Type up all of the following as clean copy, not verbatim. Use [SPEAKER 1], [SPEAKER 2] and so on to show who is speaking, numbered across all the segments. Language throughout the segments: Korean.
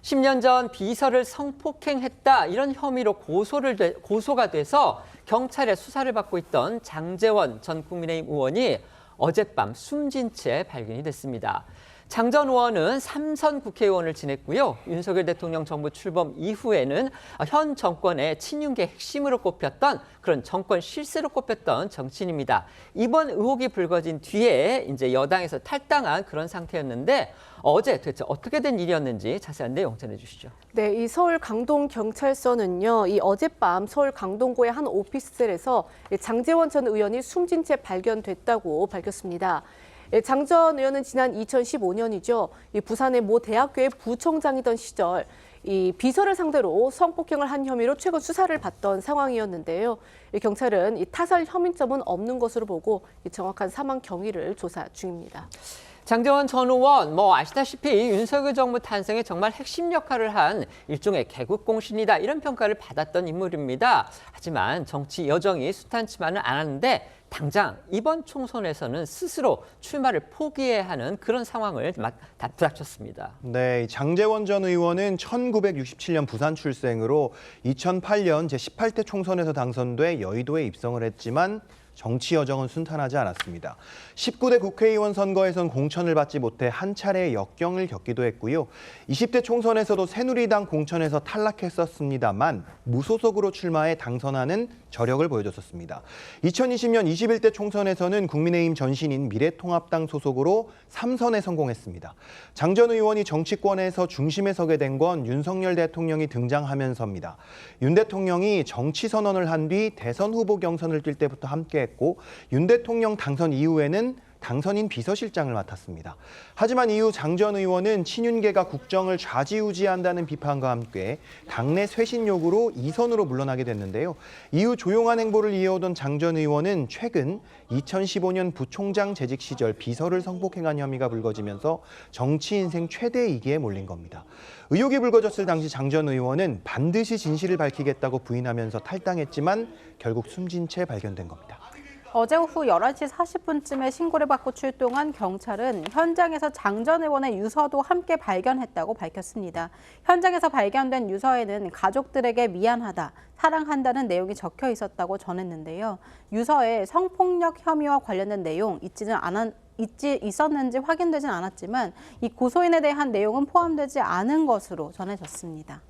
[SPEAKER 1] 10년 전 비서를 성폭행했다 이런 혐의로 고소가 돼서 경찰의 수사를 받고 있던 장제원 전 국민의힘 의원이 어젯밤 숨진 채 발견이 됐습니다. 장 전 의원은 3선 국회의원을 지냈고요. 윤석열 대통령 정부 출범 이후에는 현 정권의 친윤계 핵심으로 꼽혔던 그런 정권 실세로 꼽혔던 정치인입니다. 이번 의혹이 불거진 뒤에 이제 여당에서 탈당한 그런 상태였는데 어제 도대체 어떻게 된 일이었는지 자세한 내용 전해주시죠.
[SPEAKER 2] 네, 이 서울 강동경찰서는요, 이 어젯밤 서울 강동구의 한 오피스텔에서 장제원 전 의원이 숨진 채 발견됐다고 밝혔습니다. 장 전 의원은 지난 2015년이죠. 이 부산의 모 대학교의 부총장이던 시절 이 비서를 상대로 성폭행을 한 혐의로 최근 수사를 받던 상황이었는데요. 이 경찰은 이 타살 혐의점은 없는 것으로 보고 이 정확한 사망 경위를 조사 중입니다.
[SPEAKER 1] 장제원 전 의원, 아시다시피 윤석열 정부 탄생에 정말 핵심 역할을 한 일종의 개국공신이다 이런 평가를 받았던 인물입니다. 하지만 정치 여정이 순탄치만은 않았는데 당장 이번 총선에서는 스스로 출마를 포기해야 하는 그런 상황을 부닥쳤습니다.
[SPEAKER 3] 네, 장제원 전 의원은 1967년 부산 출생으로 2008년 제18대 총선에서 당선돼 여의도에 입성을 했지만 정치 여정은 순탄하지 않았습니다. 19대 국회의원 선거에선 공천을 받지 못해 한 차례 역경을 겪기도 했고요. 20대 총선에서도 새누리당 공천에서 탈락했었습니다만 무소속으로 출마해 당선하는 저력을 보여줬었습니다. 2020년 21대 총선에서는 국민의힘 전신인 미래통합당 소속으로 3선에 성공했습니다. 장 전 의원이 정치권에서 중심에 서게 된 건 윤석열 대통령이 등장하면서입니다. 윤 대통령이 정치 선언을 한 뒤 대선 후보 경선을 뛸 때부터 함께했고 윤 대통령 당선 이후에는 당선인 비서실장을 맡았습니다. 하지만 이후 장 전 의원은 친윤계가 국정을 좌지우지한다는 비판과 함께 당내 쇄신 요구로 2선으로 물러나게 됐는데요. 이후 조용한 행보를 이어오던 장 전 의원은 최근 2015년 부총장 재직 시절 비서를 성폭행한 혐의가 불거지면서 정치 인생 최대 위기에 몰린 겁니다. 의혹이 불거졌을 당시 장 전 의원은 반드시 진실을 밝히겠다고 부인하면서 탈당했지만 결국 숨진 채 발견된 겁니다.
[SPEAKER 4] 어제 오후 11시 40분쯤에 신고를 받고 출동한 경찰은 현장에서 장 전 의원의 유서도 함께 발견했다고 밝혔습니다. 현장에서 발견된 유서에는 가족들에게 미안하다, 사랑한다는 내용이 적혀 있었다고 전했는데요. 유서에 성폭력 혐의와 관련된 내용 있었는지 확인되진 않았지만 이 고소인에 대한 내용은 포함되지 않은 것으로 전해졌습니다.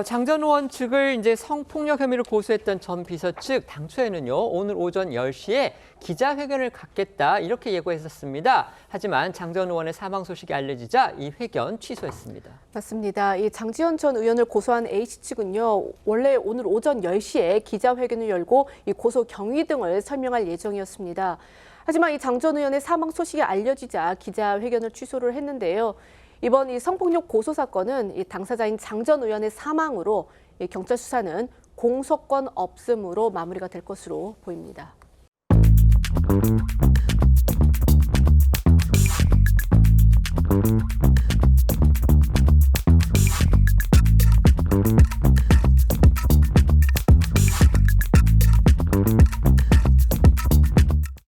[SPEAKER 1] 장 전 의원 측을 이제 성폭력 혐의로 고소했던 전 비서 측 당초에는요 오늘 오전 10시에 기자회견을 갖겠다 이렇게 예고했었습니다. 하지만 장 전 의원의 사망 소식이 알려지자 이 회견 취소했습니다.
[SPEAKER 2] 맞습니다. 이 장제원 전 의원을 고소한 A씨 측은요 원래 오늘 오전 10시에 기자회견을 열고 이 고소 경위 등을 설명할 예정이었습니다. 하지만 이 장 전 의원의 사망 소식이 알려지자 기자회견을 취소를 했는데요. 이번 이 성폭력 고소 사건은 이 당사자인 장 전 의원의 사망으로 이 경찰 수사는 공소권 없음으로 마무리가 될 것으로 보입니다.